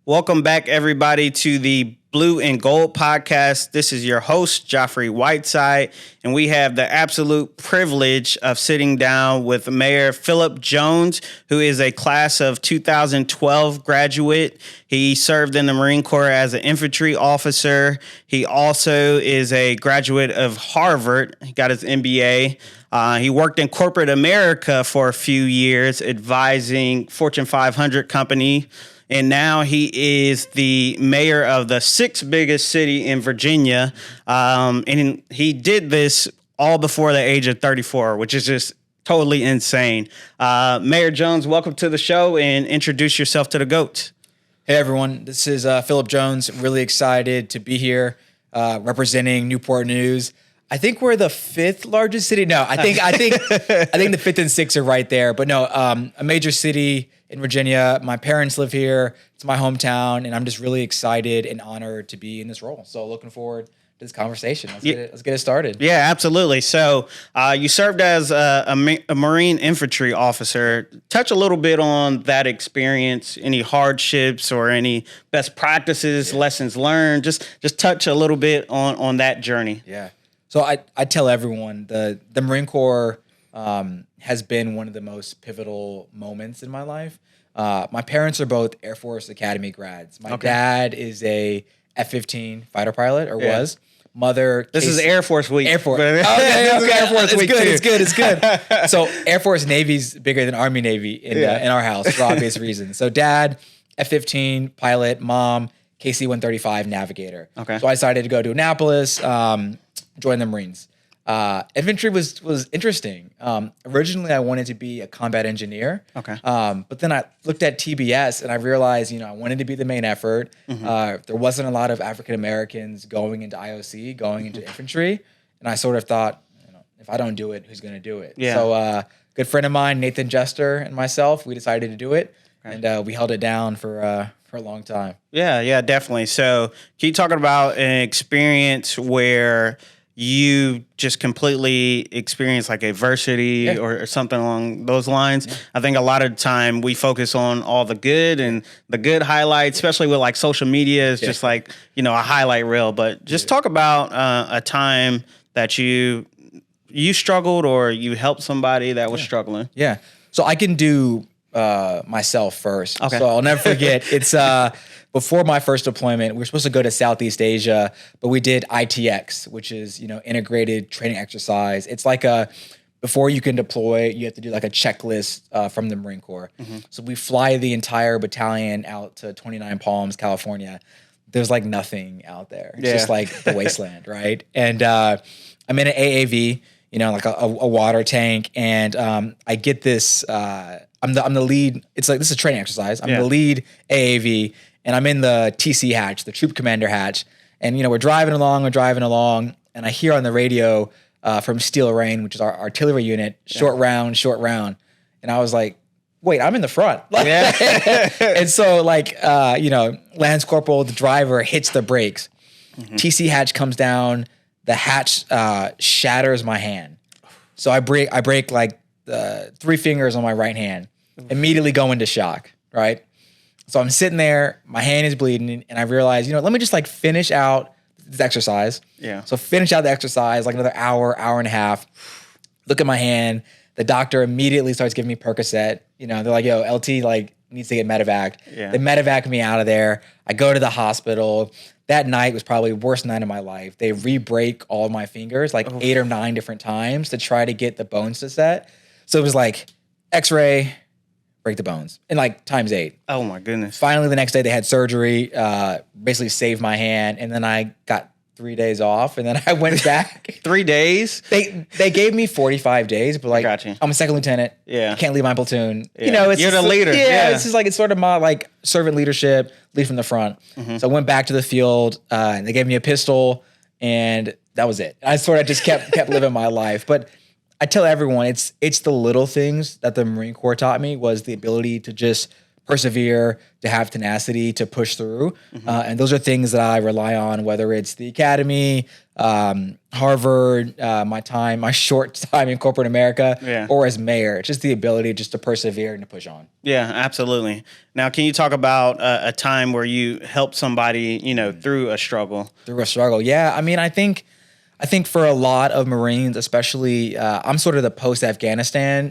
Welcome back, everybody, to the Blue and Gold podcast. This is your host, Joffrey Whiteside, and we have the absolute privilege of sitting down with Mayor Phillip Jones, who is a class of 2012 graduate. He served in the Marine Corps as an infantry officer. He also is a graduate of Harvard. He got his MBA. He worked in corporate America for a few years, advising Fortune 500 company. And now he is the mayor of the sixth biggest city in Virginia. And he did this all before the age of 34, which is just totally insane. Mayor Jones, welcome to the show and introduce yourself to the GOATs. Hey, everyone. This is Phillip Jones. Really excited to be here representing Newport News. I think we're the fifth largest city. No, I think the fifth and sixth are right there. But no, a major city in Virginia. My parents live here. It's my hometown, and I'm just really excited and honored to be in this role. So looking forward to this conversation. Let's get it started. Yeah, absolutely. So you served as a Marine Infantry Officer. Touch a little bit on that experience, any hardships or any best practices, lessons learned. Just touch a little bit on that journey. Yeah. So I tell everyone the Marine Corps has been one of the most pivotal moments in my life. My parents are both Air Force Academy grads. My dad is a F-15 fighter pilot, or was. Mother. This is Air Force Week. Air Force. Okay. Air Force Week. It's good. So Air Force Navy's bigger than Army Navy in our house for obvious reasons. So dad, F-15 pilot, mom, KC-135 navigator. Okay. So I decided to go to Annapolis, join the Marines. Infantry was interesting. Originally, I wanted to be a combat engineer. Okay. But then I looked at TBS and I realized, I wanted to be the main effort. There wasn't a lot of African Americans going into IOC, going into infantry, and I sort of thought, if I don't do it, who's going to do it? Yeah. So, good friend of mine, Nathan Jester, and myself, we decided to do it, and we held it down for a long time. Yeah, definitely. So, can you talk about an experience where you just completely experience like adversity or something along those lines? Yeah. I think a lot of the time we focus on all the good and the good highlights, especially with like social media is just like, a highlight reel. But just talk about a time that you struggled or you helped somebody that was struggling. Yeah. So I can do myself first. Okay. So I'll never forget. It's before my first deployment, we were supposed to go to Southeast Asia, but we did ITX, which is, integrated training exercise. It's like before you can deploy, you have to do like a checklist from the Marine Corps. So we fly the entire battalion out to 29 Palms, California. There's like nothing out there. It's just like the wasteland, right? And I'm in an AAV, like a water tank, and I get this. I'm the lead. It's like this is a training exercise. I'm the lead AAV. And I'm in the TC hatch, the troop commander hatch. And, we're driving along, and I hear on the radio from Steel Rain, which is our artillery unit, short round. And I was like, wait, I'm in the front. And so, Lance Corporal, the driver, hits the brakes. TC hatch comes down. The hatch shatters my hand. So I break like 3 fingers on my right hand, immediately go into shock, right? So I'm sitting there, my hand is bleeding, and I realize, let me just like finish out this exercise. Yeah. So finish out the exercise, like another hour and a half. Look at my hand. The doctor immediately starts giving me Percocet. They're like, yo, LT like needs to get medevac. Yeah. They medevac me out of there. I go to the hospital. That night was probably the worst night of my life. They re-break all my fingers like 8 or 9 different times to try to get the bones to set. So it was like X-ray, break the bones, and like times 8. Oh my goodness. Finally, the next day they had surgery, basically saved my hand. And then I got 3 days off, and then I went back. 3 days? They gave me 45 days, but like, Gotcha. I'm a second lieutenant. Yeah. I can't leave my platoon. Yeah. It's You're the leader. Yeah. It's just like, it's sort of my like servant leadership, lead from the front. So I went back to the field, and they gave me a pistol, and that was it. I sort of just kept living my life. But I tell everyone, it's the little things that the Marine Corps taught me, was the ability to just persevere, to have tenacity, to push through. And those are things that I rely on, whether it's the academy, Harvard, my short time in corporate America, or as mayor. It's just the ability just to persevere and to push on. Yeah, absolutely. Now, can you talk about a time where you helped somebody, through a struggle? Through a struggle. Yeah. I mean, I think for a lot of Marines, especially, I'm sort of the post-Afghanistan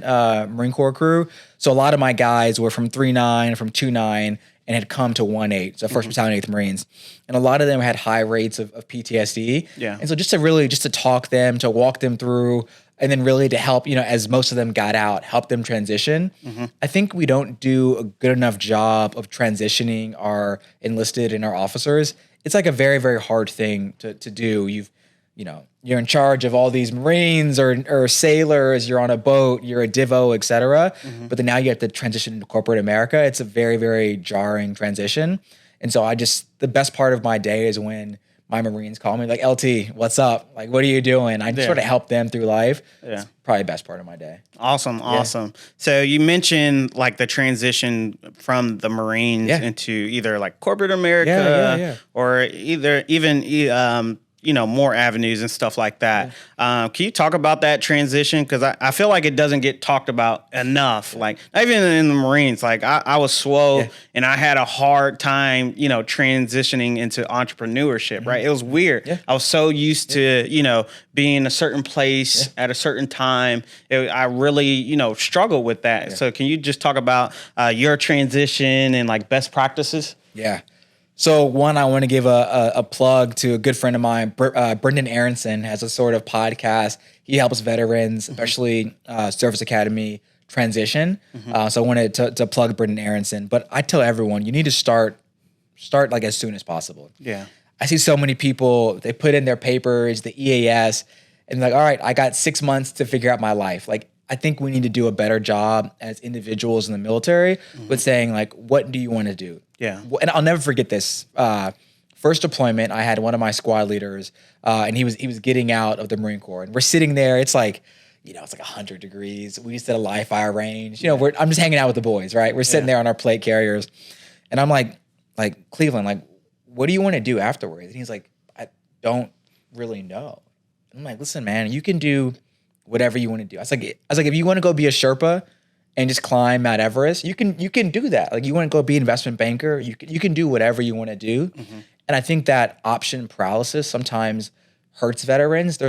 Marine Corps crew. So a lot of my guys were from 3-9, from 2-9, and had come to 1-8, so 1st Battalion, 8th Marines. And a lot of them had high rates of PTSD. Yeah. And so just to talk them, to walk them through, and then really to help, as most of them got out, help them transition. I think we don't do a good enough job of transitioning our enlisted and our officers. It's like a very, very hard thing to do. You're in charge of all these Marines or sailors, you're on a boat, you're a divo, et cetera. But then now you have to transition into corporate America. It's a very, very jarring transition. And so the best part of my day is when my Marines call me like, LT, what's up? Like, what are you doing? I just sort of help them through life. Yeah. It's probably the best part of my day. Awesome. So you mentioned like the transition from the Marines into either like corporate America or even more avenues and stuff like that. Can you talk about that transition? Because I feel like it doesn't get talked about enough. Like not even in the Marines, like I was SWO and I had a hard time, transitioning into entrepreneurship, right? It was weird. I was so used to, being a certain place at a certain time. I really, struggled with that. So can you just talk about your transition and like best practices? Yeah. So one, I want to give a plug to a good friend of mine, Brendan Aronson, has a sort of podcast. He helps veterans, especially Service Academy, transition. So I wanted to plug Brendan Aronson. But I tell everyone, you need to start like as soon as possible. Yeah. I see so many people, they put in their papers, the EAS, and like, all right, I got 6 months to figure out my life. Like, I think we need to do a better job as individuals in the military with saying like, what do you want to do? Yeah. And I'll never forget this. First deployment, I had one of my squad leaders, and he was getting out of the Marine Corps, and we're sitting there. It's like, it's like 100 degrees. We just did a live fire range. I'm just hanging out with the boys, right? We're sitting there on our plate carriers, and I'm like Cleveland, like, what do you want to do afterwards? And he's like, I don't really know. I'm like, listen, man, you can do whatever you want to do. I was like, if you want to go be a Sherpa and just climb Mount Everest, you can do that. Like, you want to go be an investment banker, you can do whatever you want to do. And I think that option paralysis sometimes hurts veterans.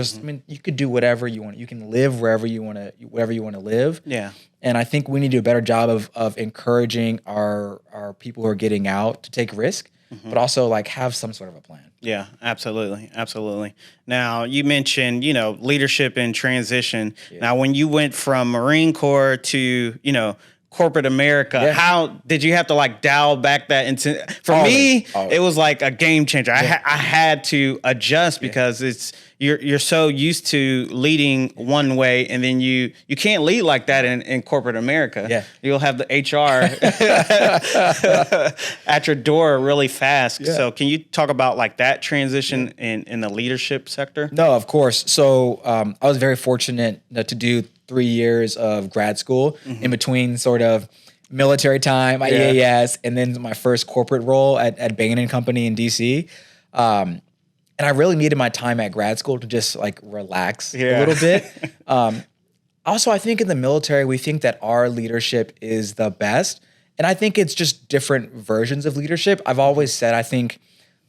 You could do whatever you want. You can live wherever you want to live. Yeah. And I think we need to do a better job of encouraging our people who are getting out to take risk, but also like have some sort of a plan. Yeah, absolutely. Now, you mentioned, leadership and transition. Yeah. Now, when you went from Marine Corps to, corporate America, how did you have to like dial back that into? For me, it was like a game changer. I had to adjust because you're so used to leading one way, and then you can't lead like that in corporate America. Yeah. You'll have the HR at your door really fast. Yeah. So can you talk about like that transition in the leadership sector? No, of course. So I was very fortunate to do 3 years of grad school in between sort of military time, EAS, and then my first corporate role at Bain & Company in DC. And I really needed my time at grad school to just like relax a little bit. Also, I think in the military, we think that our leadership is the best. And I think it's just different versions of leadership. I've always said, I think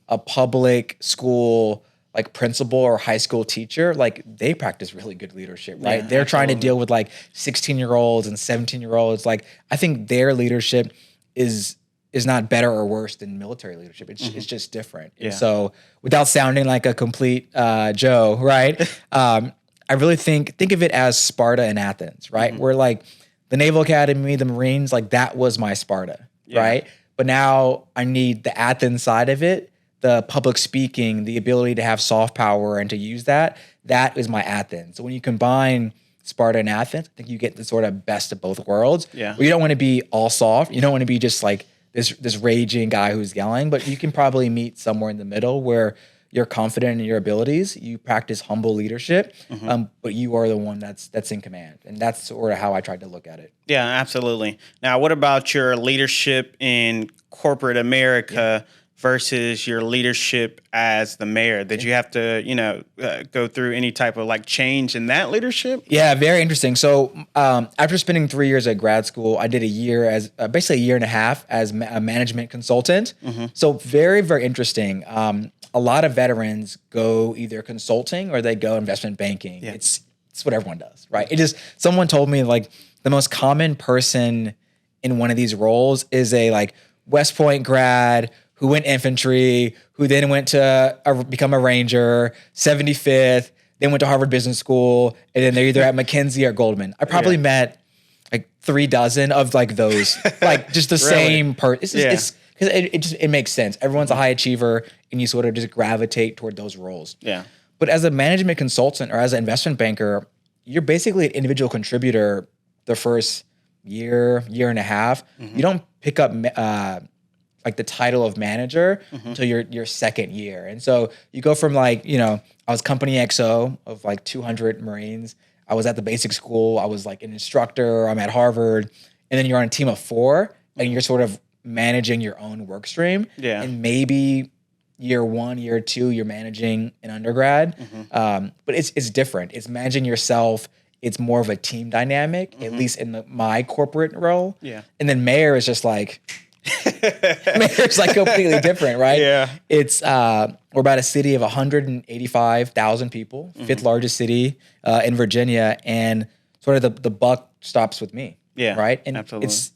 a public school like principal or high school teacher, like they practice really good leadership, right? They're trying to deal with like 16-year-olds and 17-year-olds. Like I think their leadership is not better or worse than military leadership. It's just different. Yeah. And so without sounding like a complete Joe, right? I really think of it as Sparta and Athens, right? Where like the Naval Academy, the Marines, like that was my Sparta, right? But now I need the Athens side of it, the public speaking, the ability to have soft power and to use that is my Athens. So when you combine Sparta and Athens, I think you get the sort of best of both worlds. Yeah. Where you don't want to be all soft. You don't want to be just like this raging guy who's yelling, but you can probably meet somewhere in the middle where you're confident in your abilities. You practice humble leadership, but you are the one that's in command, and that's sort of how I tried to look at it. Yeah, absolutely. Now, what about your leadership in corporate America versus your leadership as the mayor? Did you have to, go through any type of like change in that leadership? Yeah, very interesting. So after spending 3 years at grad school, I did a year as basically a year and a half as a management consultant. So very, very interesting. A lot of veterans go either consulting or they go investment banking. Yeah. It's what everyone does, right? It just, someone told me like the most common person in one of these roles is a like West Point grad who went infantry, who then went to become a ranger, 75th, then went to Harvard Business School, and then they're either at McKinsey or Goldman. I probably met like 3 dozen of like those, like just the same person. It's because it makes sense. Everyone's a high achiever, and you sort of just gravitate toward those roles. Yeah. But as a management consultant or as an investment banker, you're basically an individual contributor the first year and a half. You don't pick up like the title of manager until your second year. And so you go from like, I was company XO of like 200 Marines. I was at the basic school. I was like an instructor. I'm at Harvard. And then you're on a team of 4 and you're sort of managing your own work stream. Yeah. And maybe year 1, year 2, you're managing an undergrad. But it's different. It's managing yourself. It's more of a team dynamic, at least in my corporate role. Yeah. And then mayor is just like, mayor's like completely different, right? Yeah. It's we're about a city of 185,000 people, 5th largest city in Virginia, and sort of the buck stops with me. Yeah. Right. And absolutely. it's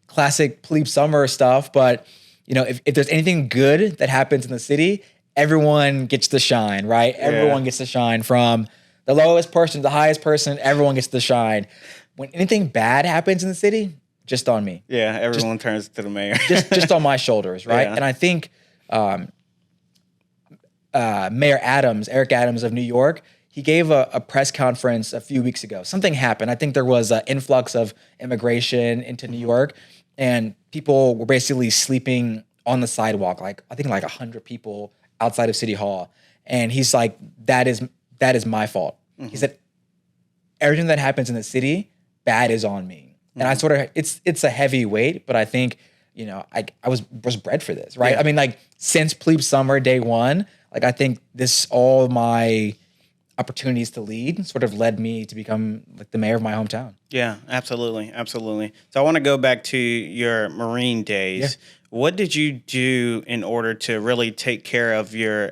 classic plebe summer stuff, but if there's anything good that happens in the city, everyone gets to shine, right? Everyone gets to shine, from the lowest person to the highest person. Everyone gets to shine. When anything bad happens in the city, just on me. Yeah, everyone turns to the mayor. just on my shoulders, right? Yeah. And I think Mayor Eric Adams of New York, he gave a press conference a few weeks ago. Something happened. I think there was an influx of immigration into New York, and people were basically sleeping on the sidewalk, like I think like 100 people outside of City Hall. And he's like, that is my fault. He said, everything that happens in the city, bad is on me. And I sort of, it's a heavy weight, but I think, I was bred for this, right? Yeah. I mean, like since plebe summer day 1, like I think all my opportunities to lead sort of led me to become like the mayor of my hometown. Yeah, absolutely. Absolutely. So I want to go back to your Marine days. Yeah. What did you do in order to really take care of your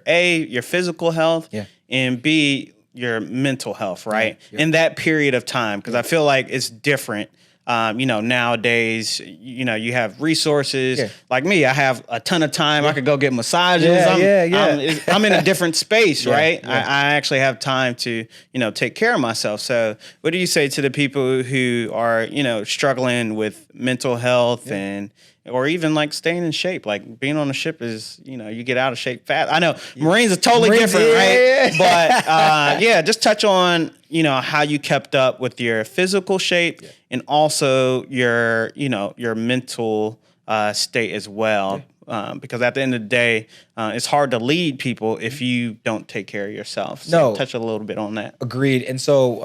physical health, and B, your mental health, right? Yeah. In that period of time, because I feel like it's different. Nowadays, you have resources. Yeah. Like me, I have a ton of time. I could go get massages. I'm in a different space, right? Yeah. I actually have time to, take care of myself. So what do you say to the people who are, struggling with mental health or even like staying in shape? Like being on a ship is, you get out of shape fast. I know Marines are totally different, right? But just touch on, how you kept up with your physical shape and also your mental state as well. Because at the end of the day, it's hard to lead people if you don't take care of yourself. So touch a little bit on that. Agreed. And so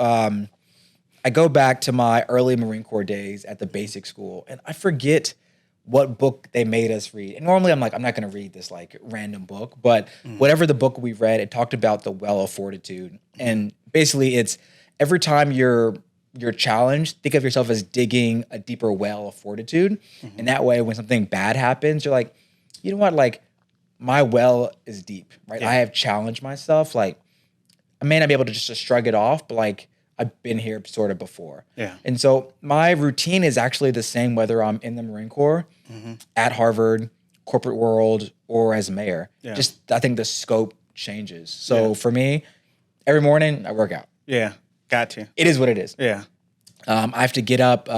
I go back to my early Marine Corps days at the basic school, and I forget what book they made us read. And normally I'm like, I'm not going to read this like random book, but whatever the book we read, it talked about the well of fortitude. And basically it's every time you're challenged, think of yourself as digging a deeper well of fortitude. And that way, when something bad happens, you're like, you know what? Like my well is deep, right? I have challenged myself. Like I may not be able to just shrug it off, but like I've been here sort of before. Yeah. And so my routine is actually the same whether I'm in the Marine Corps, at Harvard, corporate world, or as mayor. Yeah. Just I think the scope changes. So for me, every morning I work out. Yeah. Got you. It is what it is. Yeah. I have to get up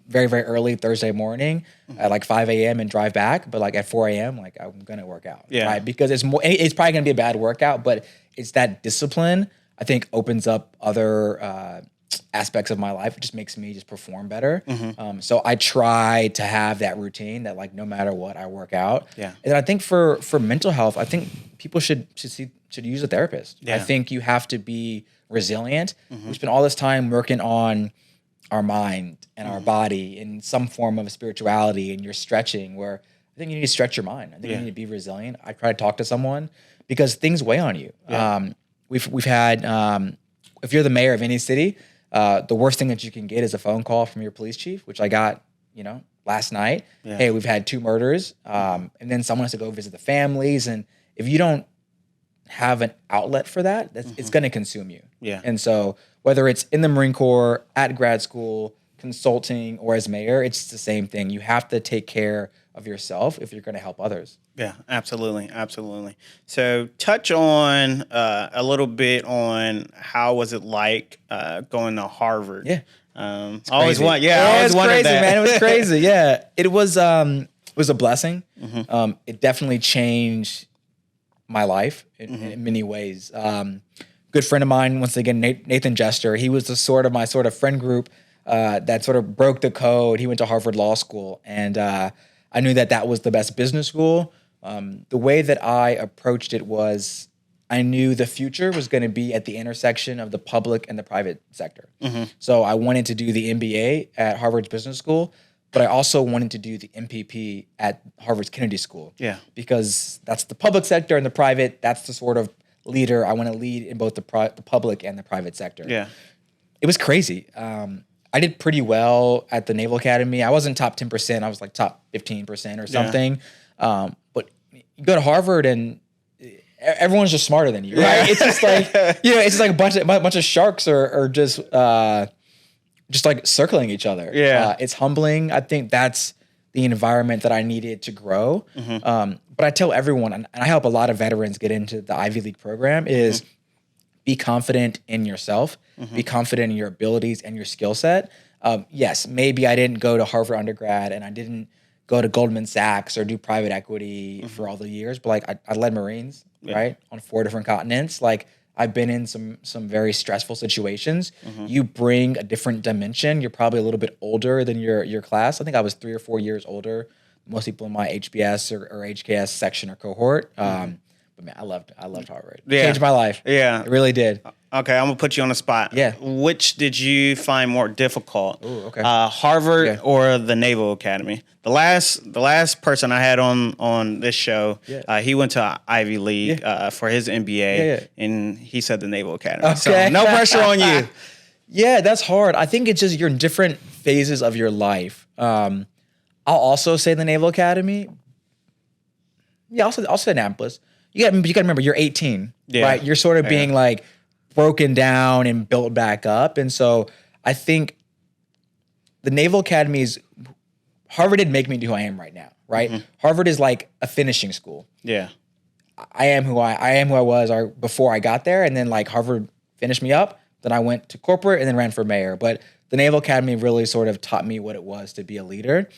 very, very early Thursday morning at like 5 a.m. and drive back. But like at 4 a.m., like I'm going to work out. Yeah. Right? Because it's probably going to be a bad workout, but it's that discipline I think opens up other aspects of my life. It just makes me just perform better. So I try to have that routine that like no matter what, I work out. Yeah. And I think for mental health, I think people should use a therapist. Yeah. I think you have to be resilient. We spend all this time working on our mind and our body in some form of spirituality, and you're stretching where I think you need to stretch your mind. I think you need to be resilient. I try to talk to someone because things weigh on you. Yeah. We've had, if you're the mayor of any city, the worst thing that you can get is a phone call from your police chief, which I got, last night. Yeah. Hey, we've had 2 murders. And then someone has to go visit the families. And if you don't have an outlet for that, it's going to consume you. Yeah. And so whether it's in the Marine Corps, at grad school, consulting, or as mayor, it's the same thing. You have to take care of yourself if you're going to help others. Yeah, absolutely. Absolutely. So touch on a little bit on how was it like going to Harvard? Yeah. I always wanted crazy, that. man. It was crazy. Yeah. It was a blessing. It definitely changed my life in many ways. Good friend of mine, once again, Nathan Jester, he was my sort of friend group that sort of broke the code. He went to Harvard Law School, and I knew that was the best business school. The way that I approached it was I knew the future was going to be at the intersection of the public and the private sector. So I wanted to do the MBA at Harvard's Business School, but I also wanted to do the MPP at Harvard's Kennedy School. Yeah. Because that's the public sector and the private. That's the sort of leader I want to lead in both the public and the private sector. Yeah. It was crazy. I did pretty well at the Naval Academy. I wasn't top 10%. I was like top 15% or something. But you go to Harvard and everyone's just smarter than you, right? It's just like, it's just like a bunch of sharks are just like circling each other. Yeah. It's humbling. I think that's the environment that I needed to grow. But I tell everyone, and I help a lot of veterans get into the Ivy League program, is be confident in yourself, be confident in your abilities and your skill set. Yes, maybe I didn't go to Harvard undergrad and I didn't go to Goldman Sachs or do private equity for all the years, but like I led Marines, right, on 4 different continents. Like I've been in some very stressful situations. You bring a different dimension. You're probably a little bit older than your class. I think I was 3 or 4 years older. Most people in my HBS or HKS section or cohort. But man, I loved Harvard. It changed my life. Yeah. It really did. Okay, I'm gonna put you on the spot. Yeah. Which did you find more difficult? Ooh, okay. Harvard or the Naval Academy? The last person I had on this show, he went to Ivy League for his MBA, and he said the Naval Academy. Okay. So no pressure on you. Yeah, that's hard. I think it's just you're in different phases of your life. I'll also say the Naval Academy. Yeah, I'll say Annapolis. You got to remember, you're 18, right? You're sort of being like broken down and built back up. And so I think the Naval Academy Harvard didn't make me who I am right now, right? Harvard is like a finishing school. Yeah. I am who I was before I got there. And then like Harvard finished me up. Then I went to corporate and then ran for mayor. But the Naval Academy really sort of taught me what it was to be a leader.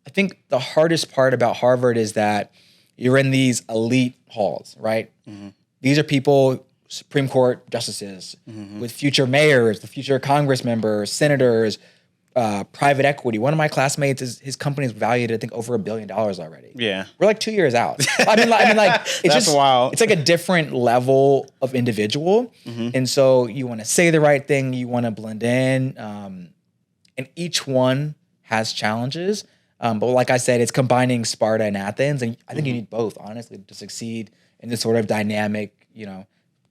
I think the hardest part about Harvard is that you're in these elite halls, right? These are people, Supreme Court justices, with future mayors, the future Congress members, senators, private equity. One of my classmates, his company is valued, I think, over $1 billion already. Yeah. We're like 2 years out. I mean, like it's That's just wild. It's like a different level of individual. And so you want to say the right thing, you want to blend in. And each one has challenges. But like I said, it's combining Sparta and Athens. And I think you need both, honestly, to succeed in this sort of dynamic,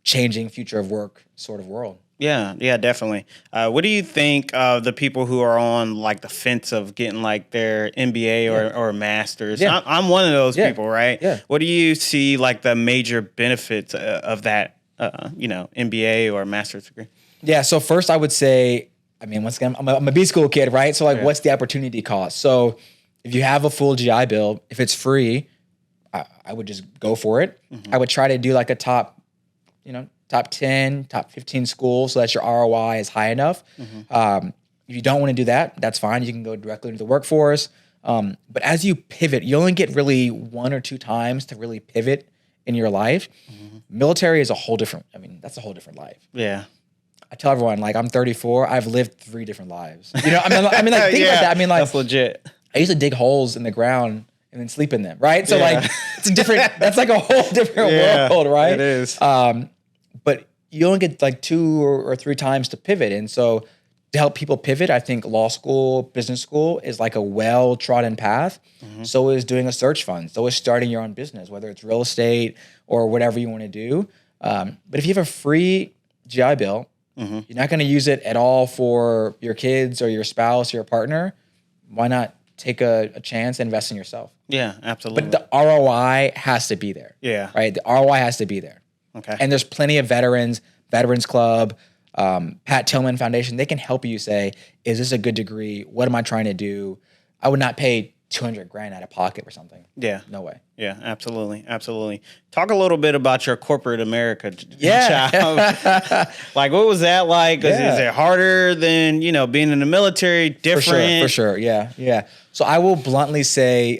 changing future of work sort of world. Yeah, definitely. What do you think of the people who are on like the fence of getting like their MBA or master's? Yeah. I'm one of those people, right? Yeah. What do you see like the major benefits of that, MBA or master's degree? Yeah. So first I would say, I mean, once again, I'm a B school kid, right? So like, what's the opportunity cost? So if you have a full GI Bill, if it's free, I would just go for it. I would try to do like a top 10, top 15 school so that your ROI is high enough. If you don't want to do that, that's fine. You can go directly into the workforce. But as you pivot, you only get really 1 or 2 times to really pivot in your life. Military is that's a whole different life. Yeah. I tell everyone, like, I'm 34. I've lived 3 different lives. You know, like, think about that. I mean, like, that's legit. I used to dig holes in the ground and then sleep in them, right? So Yeah. like, it's a different. That's like a whole different world, right? It is. But you only get like 2 or 3 times to pivot, and so to help people pivot, I think law school, business school is like a well-trodden path. So is doing a search fund. So is starting your own business, whether it's real estate or whatever you want to do. But if you have a free GI Bill, you're not going to use it at all for your kids or your spouse or your partner. Why not take a chance and invest in yourself? Yeah, absolutely. But the ROI has to be there. Yeah. Right? The ROI has to be there. Okay. And there's plenty of Veterans Club, Pat Tillman Foundation. They can help you say, is this a good degree? What am I trying to do? I would not pay $200,000 out of pocket for something. Yeah. No way. Yeah, absolutely. Absolutely. Talk a little bit about your corporate America job. Like, what was that like? Is it harder than, being in the military? Different? For sure. Yeah. Yeah. So I will bluntly say,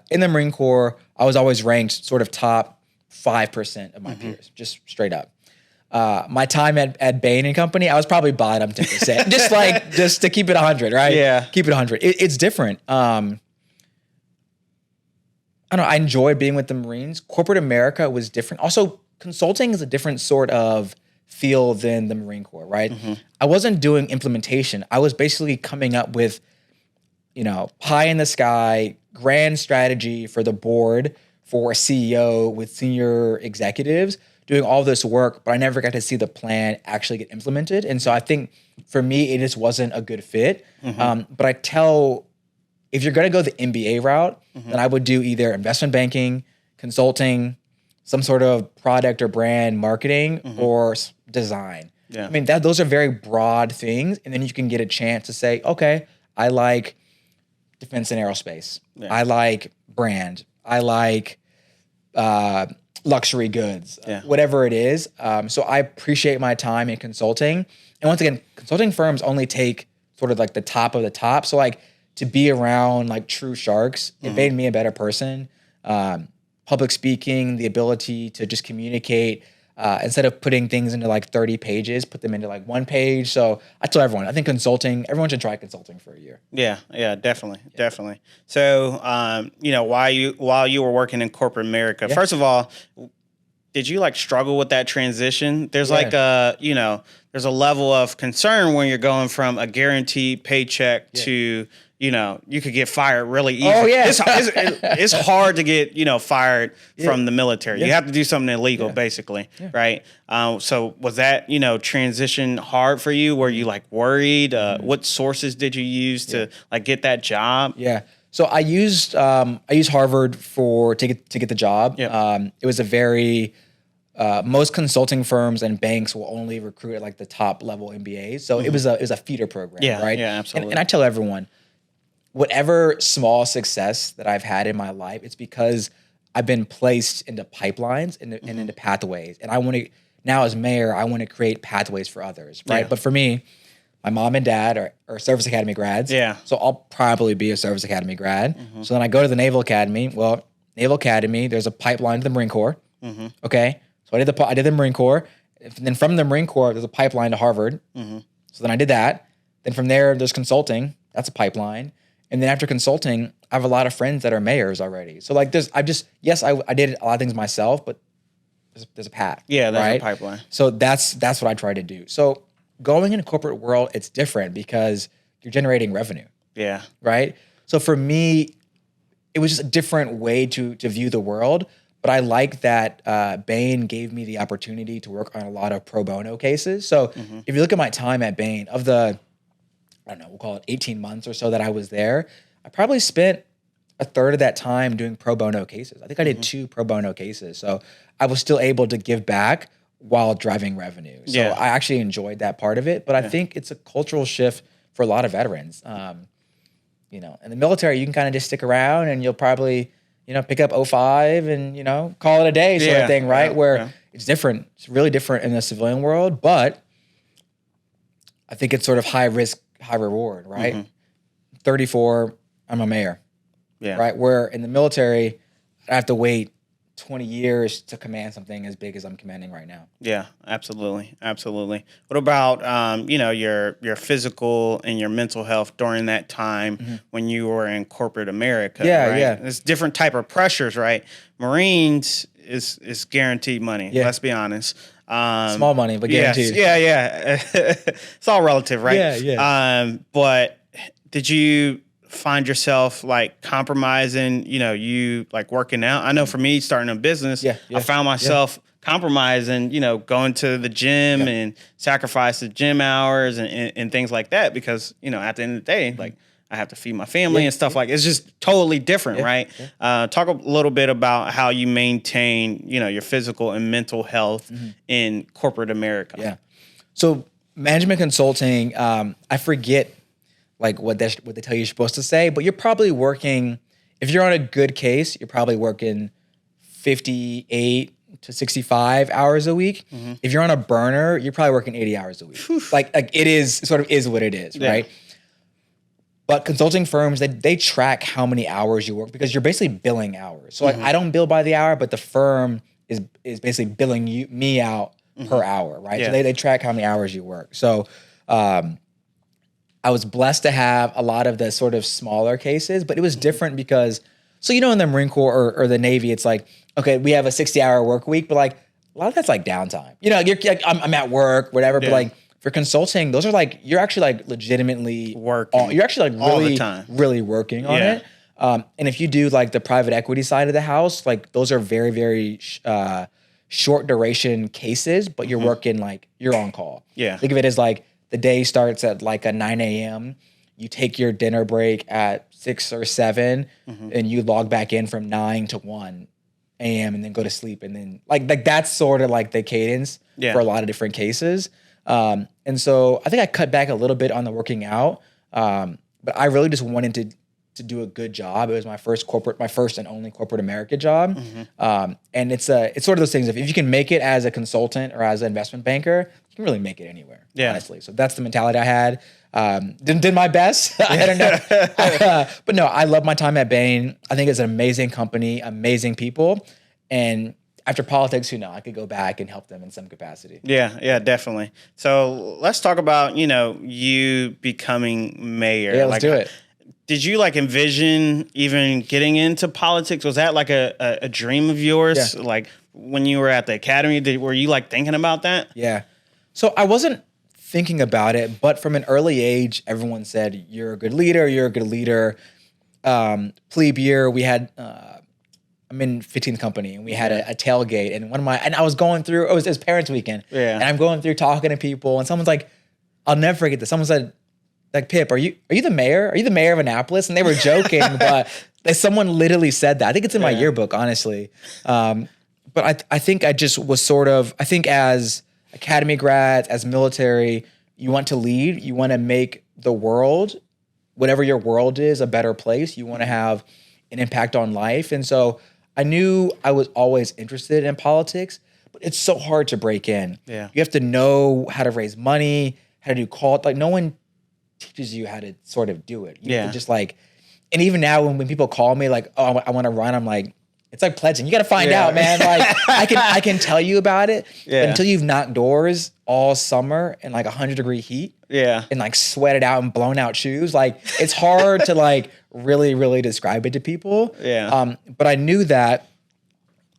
in the Marine Corps, I was always ranked sort of top 5% of my peers, just straight up. My time at Bain and Company, I was probably bottom 10%, just to keep it 100, right? Yeah. Keep it 100. It's different. I don't know. I enjoyed being with the Marines. Corporate America was different. Also, consulting is a different sort of feel than the Marine Corps, right? I wasn't doing implementation. I was basically coming up with, pie in the sky, grand strategy for the board, for a CEO with senior executives, doing all this work, but I never got to see the plan actually get implemented. And so I think for me, it just wasn't a good fit. But I tell, if you're going to go the MBA route, then I would do either investment banking, consulting, some sort of product or brand marketing, or design. Yeah. I mean, those are very broad things. And then you can get a chance to say, okay, I like defense and aerospace. Yeah. I like brand. I like luxury goods, whatever it is. So I appreciate my time in consulting. And once again, consulting firms only take sort of like the top of the top. So like, to be around like true sharks, it made me a better person. Public speaking, the ability to just communicate, instead of putting things into like 30 pages, put them into like 1 page. So I tell everyone, I think everyone should try consulting for a year. Yeah, definitely. So, while you were working in corporate America, first of all, did you like struggle with that transition? There's like there's a level of concern when you're going from a guaranteed paycheck to, you could get fired really easy. Oh, yeah. It's hard to get, fired from the military. You have to do something illegal, basically, right? So was that, transition hard for you? Were you like worried? What sources did you use to like get that job? Yeah. So I used Harvard to get the job. It was a very most consulting firms and banks will only recruit at like the top level MBAs. So it was a feeder program, right? Yeah, absolutely. And I tell everyone, whatever small success that I've had in my life, it's because I've been placed into pipelines and into pathways. And I want to, now as mayor, I want to create pathways for others, right? Yeah. But for me, my mom and dad are service academy grads. Yeah. So I'll probably be a service academy grad. So then I go to the Naval Academy. Well, Naval Academy, there's a pipeline to the Marine Corps. Okay. So I did the Marine Corps. And then from the Marine Corps, there's a pipeline to Harvard. So then I did that. Then from there, there's consulting. That's a pipeline. And then after consulting, I have a lot of friends that are mayors already. So like I did a lot of things myself, but there's a path. Yeah, there's right? a pipeline. So that's what I try to do. So going in a corporate world, it's different because you're generating revenue. Yeah. Right? So for me, it was just a different way to view the world. But I like that Bain gave me the opportunity to work on a lot of pro bono cases. So if you look at my time at Bain, of the, I don't know, we'll call it 18 months or so that I was there, I probably spent a third of that time doing pro bono cases. I think I did 2 pro bono cases. So I was still able to give back while driving revenue. So I actually enjoyed that part of it. But I think it's a cultural shift for a lot of veterans. In the military, you can kind of just stick around and you'll probably, pick up 05 and, call it a day sort of thing, right? Where it's different. It's really different in the civilian world. But I think it's sort of high risk, high reward, right? 34, I'm a mayor. Yeah. Right. Where in the military, I have to wait 20 years to command something as big as I'm commanding right now. Yeah, absolutely. Absolutely. What about, your physical and your mental health during that time when you were in corporate America, Yeah, right? yeah. There's different type of pressures, right? Marines is guaranteed money. Yeah. Let's be honest. Small money, but Yes, guaranteed. yeah. It's all relative, right? Yeah, yeah. But did you find yourself like compromising, you like working out? I know for me, starting a business, Yeah, I found myself compromising, going to the gym and sacrifice the gym hours and things like that because, at the end of the day, like I have to feed my family and stuff like it's just totally different, right? Yeah. Talk a little bit about how you maintain, your physical and mental health in corporate America. Yeah. So management consulting, I forget like what they tell you you're supposed to say, but you're probably working, if you're on a good case, you're probably working 58 to 65 hours a week. If you're on a burner, you're probably working 80 hours a week. Like it is sort of is what it is, right? But consulting firms, they track how many hours you work because you're basically billing hours. So like I don't bill by the hour, but the firm is basically billing me out per hour, right? So they track how many hours you work. So I was blessed to have a lot of the sort of smaller cases, but it was different because, so in the Marine Corps or the Navy, it's like, okay, we have a 60-hour work week, but like a lot of that's like downtime. You're like, I'm at work, whatever, but like for consulting, those are like, you're actually like legitimately working. You're actually like all really, the time. really working on it. And if you do like the private equity side of the house, like those are very, very short duration cases, but you're working like you're on call. Yeah. Think of it as like the day starts at like a 9 a.m. You take your dinner break at 6 or 7 and you log back in from 9 to 1 a.m. and then go to sleep. And then like that's sort of like the cadence for a lot of different cases. And so I think I cut back a little bit on the working out. But I really just wanted to do a good job. It was my first and only corporate America job. And it's sort of those things. If you can make it as a consultant or as an investment banker, you can really make it anywhere, honestly. So that's the mentality I had. Did my best. I don't know. But no, I love my time at Bain. I think it's an amazing company, amazing people. And after politics, I could go back and help them in some capacity. Yeah, definitely. So let's talk about, you becoming mayor. Yeah, let's do it. Did you like envision even getting into politics? Was that like a dream of yours? Yeah. Like when you were at the academy, were you like thinking about that? Yeah. So I wasn't thinking about it, but from an early age, everyone said, you're a good leader, you're a good leader. Plebe year, we had, I'm in 15th company and we had a tailgate and I was going through, it was parents weekend. Yeah. And I'm going through talking to people and someone's like, I'll never forget this. Someone said, like, Pip, are you the mayor? Are you the mayor of Annapolis? And they were joking, but someone literally said that. I think it's in my yearbook, honestly. But I think I just was sort of, I think as academy grads, as military, you want to lead, you want to make the world, whatever your world is, a better place. You want to have an impact on life. And so I knew I was always interested in politics, but it's so hard to break in. Yeah. You have to know how to raise money, how to do like no one teaches you how to sort of do it. You have to just like, and even now when people call me like, oh, I want to run, I'm like, it's like pledging. You got to find out, man. Like I can tell you about it, but until you've knocked doors all summer in like 100-degree heat, and like sweated out and blown out shoes, like it's hard to like really, really describe it to people. But I knew that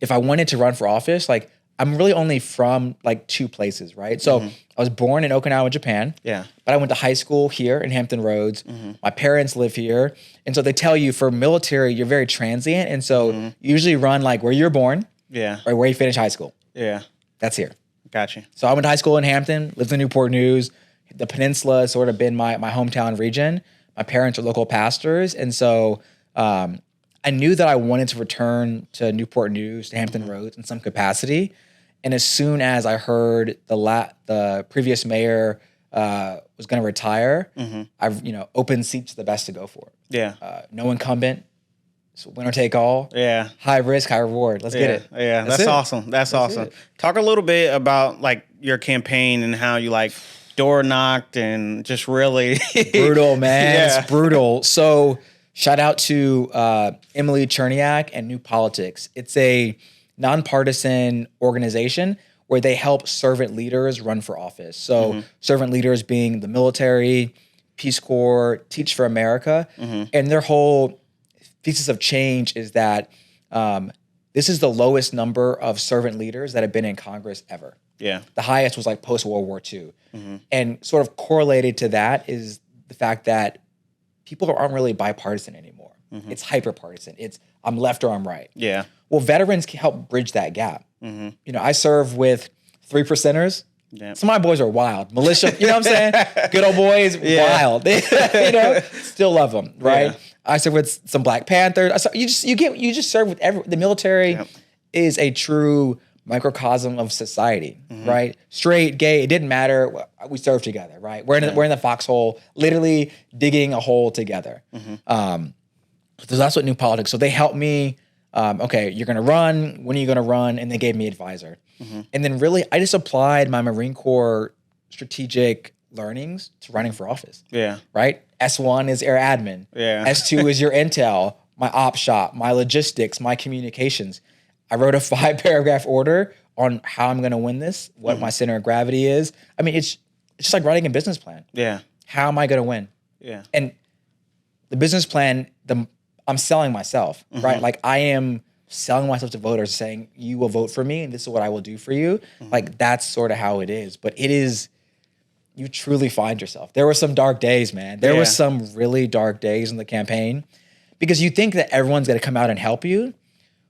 if I wanted to run for office, like I'm really only from like 2 places, right? So I was born in Okinawa, Japan. But I went to high school here in Hampton Roads. My parents live here. And so they tell you for military, you're very transient. And so you usually run like where you're born or where you finish high school. That's here. Gotcha. So I went to high school in Hampton, lived in Newport News. The peninsula has sort of been my hometown region. My parents are local pastors. And so I knew that I wanted to return to Newport News, to Hampton Roads in some capacity. And as soon as I heard the previous mayor was going to retire, I've open seats the best to go for. No incumbent, so winner take all. High risk, high reward. Let's get it. That's awesome. That's awesome. Talk a little bit about like your campaign and how you like door knocked and just really brutal, man. It's brutal. So shout out to Emily Cherniak and New Politics. It's nonpartisan organization where they help servant leaders run for office. So servant leaders being the military, Peace Corps, Teach for America, and their whole thesis of change is that this is the lowest number of servant leaders that have been in Congress ever. Yeah. The highest was like post-World War II. And sort of correlated to that is the fact that people aren't really bipartisan anymore. It's hyper-partisan. It's I'm left or I'm right. Yeah. Well, veterans can help bridge that gap. You know, I serve with 3%ers. Yeah. Some of my boys are wild. Militia, you know what I'm saying? Good old boys, wild. You know, still love them, right? Yeah. I serve with some Black Panthers. You just serve with the military is a true microcosm of society, right? Straight, gay, it didn't matter. We serve together, right? We're in the foxhole, literally digging a hole together. So that's what New Politics. So they helped me. Okay, you're going to run. When are you going to run? And they gave me advisor. And then really, I just applied my Marine Corps strategic learnings to running for office. Yeah. Right? S1 is air admin. Yeah. S2 is your intel, my op shop, my logistics, my communications. I wrote a 5-paragraph order on how I'm going to win this, what my center of gravity is. I mean, it's just like writing a business plan. Yeah. How am I going to win? Yeah. And the business plan, I'm selling myself, right? Like I am selling myself to voters saying, you will vote for me and this is what I will do for you. Like that's sort of how it is. But it is, you truly find yourself. There were some dark days, man. There were some really dark days in the campaign because you think that everyone's going to come out and help you.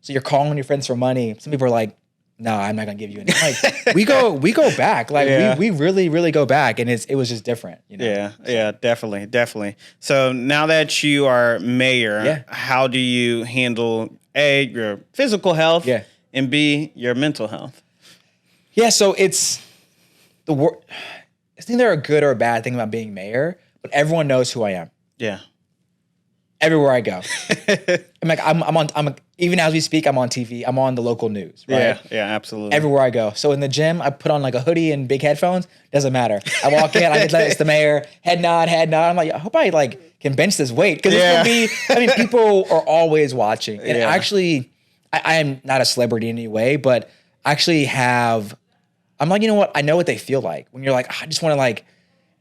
So you're calling your friends for money. Some people are like, no, I'm not going to give you any. Like we go back. Like we really, really go back. And it was just different. You know? Yeah, definitely. So now that you are mayor, how do you handle A, your physical health and B, your mental health? Yeah, so it's the word. I think there a good or a bad thing about being mayor, but everyone knows who I am. Yeah. Everywhere I go. I'm like, even as we speak, I'm on TV. I'm on the local news, right? Yeah, absolutely. Everywhere I go. So in the gym, I put on like a hoodie and big headphones. Doesn't matter. I walk in, I get like, it's the mayor, head nod. I'm like, I hope I like can bench this weight. Because it's gonna be, people are always watching. And actually, I am not a celebrity in any way, but I actually I'm like, you know what? I know what they feel like. When you're like, I just want to like,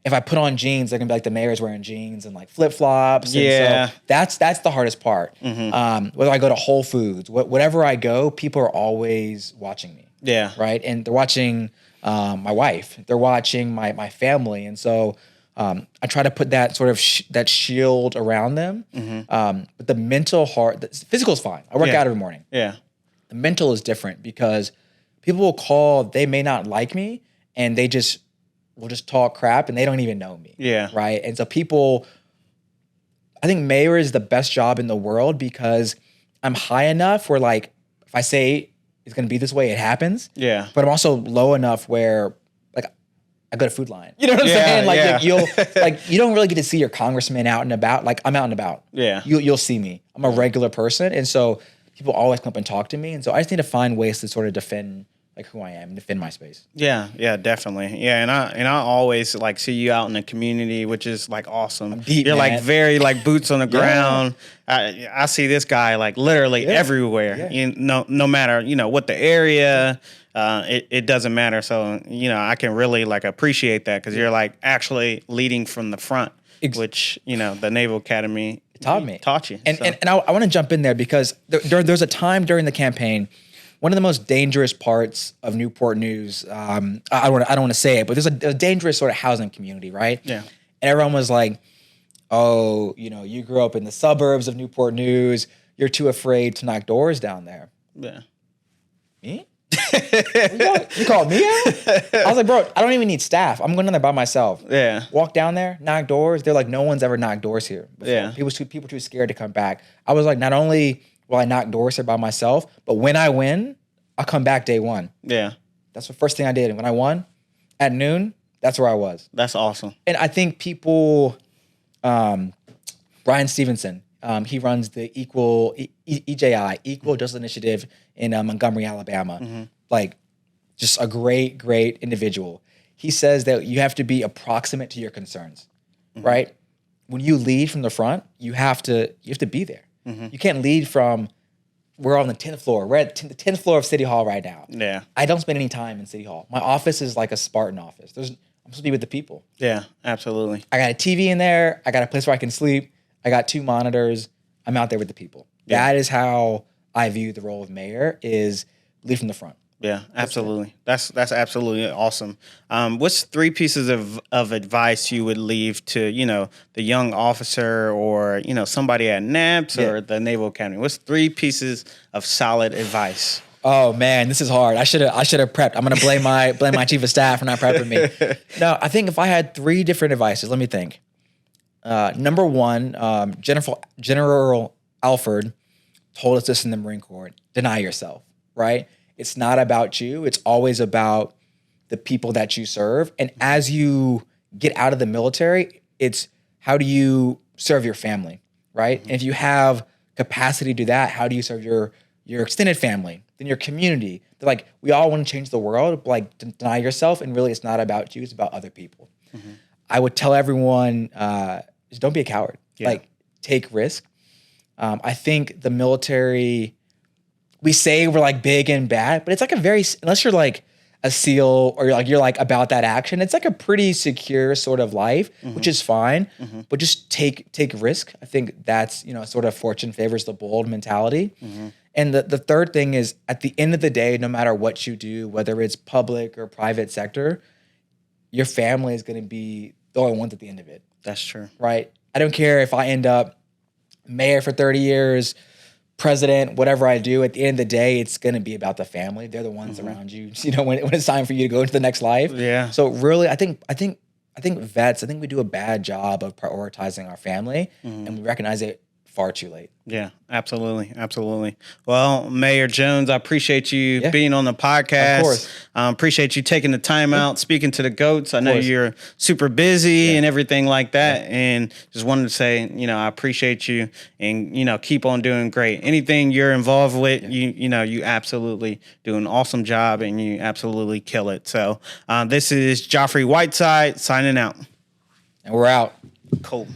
if I put on jeans, they're gonna be like the mayor's wearing jeans and like flip flops. Yeah, and so that's the hardest part. Whether I go to Whole Foods, whatever I go, people are always watching me. Yeah, right. And they're watching my wife. They're watching my family, and so I try to put that sort of that shield around them. But the mental the physical is fine. I work out every morning. Yeah, the mental is different because people will call. They may not like me, and they will just talk crap and they don't even know me. Yeah. Right. And so I think mayor is the best job in the world because I'm high enough where like, if I say it's going to be this way, it happens. Yeah. But I'm also low enough where like I go to Food Line. You know what I'm saying? Like you don't really get to see your congressman out and about. Like I'm out and about. Yeah. You'll see me. I'm a regular person. And so people always come up and talk to me. And so I just need to find ways to sort of defend like who I am, defend my space. Yeah, definitely. Yeah, and I always like see you out in the community, which is like awesome. You're like very like boots on the ground. I see this guy like literally everywhere. You know, no matter what the area, it doesn't matter. So I can really like appreciate that because you're like actually leading from the front, which the Naval Academy taught you. And I want to jump in there because there's a time during the campaign. One of the most dangerous parts of Newport News, I don't want to say it, but there's a dangerous sort of housing community, right? Yeah. And everyone was like, oh, you grew up in the suburbs of Newport News. You're too afraid to knock doors down there. Yeah. Me? You called me out? I was like, bro, I don't even need staff. I'm going down there by myself. Yeah. Walk down there, knock doors. They're like, no one's ever knocked doors here before. Yeah. People too scared to come back. I was like, not only will I knock doors here by myself, but when I win, I'll come back day one. Yeah. That's the first thing I did. And when I won at noon, that's where I was. That's awesome. And I think people, Brian Stevenson, he runs the EJI, Equal Justice Initiative in Montgomery, Alabama. Like just a great, great individual. He says that you have to be approximate to your concerns, right? When you lead from the front, you have to be there. You can't lead from we're on the 10th floor. We're at the 10th floor of City Hall right now. Yeah. I don't spend any time in City Hall. My office is like a Spartan office. I'm supposed to be with the people. Yeah, absolutely. I got a TV in there. I got a place where I can sleep. I got 2 monitors. I'm out there with the people. Yeah. That is how I view the role of mayor, is lead from the front. Yeah, absolutely. That's absolutely awesome. What's 3 pieces of advice you would leave to, the young officer or, somebody at NAPS or the Naval Academy? What's 3 pieces of solid advice? Oh man, this is hard. I should have prepped. I'm gonna blame my chief of staff for not prepping me. No, I think if I had 3 different advices, let me think. Number 1, General Alford told us this in the Marine Corps: deny yourself. Right? It's not about you. It's always about the people that you serve. And as you get out of the military, it's how do you serve your family, right? And if you have capacity to do that, how do you serve your extended family, then your community? They're like, we all want to change the world, but like, deny yourself. And really, it's not about you. It's about other people. I would tell everyone, just don't be a coward. Yeah. Like, take risk. I think the military, we say we're like big and bad, but it's like unless you're like a SEAL or you're like about that action, it's like a pretty secure sort of life, which is fine. But just take risk. I think that's, sort of fortune favors the bold mentality. And the third thing is, at the end of the day, no matter what you do, whether it's public or private sector, your family is going to be the only ones at the end of it. That's true. Right? I don't care if I end up mayor for 30 years, president, whatever I do, at the end of the day, it's going to be about the family. They're the ones around you, when it's time for you to go into the next life. Yeah. So really, I think vets, we do a bad job of prioritizing our family, and we recognize it far too late. Yeah, absolutely. Absolutely. Well, Mayor Jones, I appreciate you being on the podcast. Of course. Appreciate you taking the time out, speaking to the GOATs. I know you're super busy and everything like that. And just wanted to say, I appreciate you, and, keep on doing great. Anything you're involved with, you absolutely do an awesome job, and you absolutely kill it. So this is Joffrey Whiteside signing out. And we're out. Cool.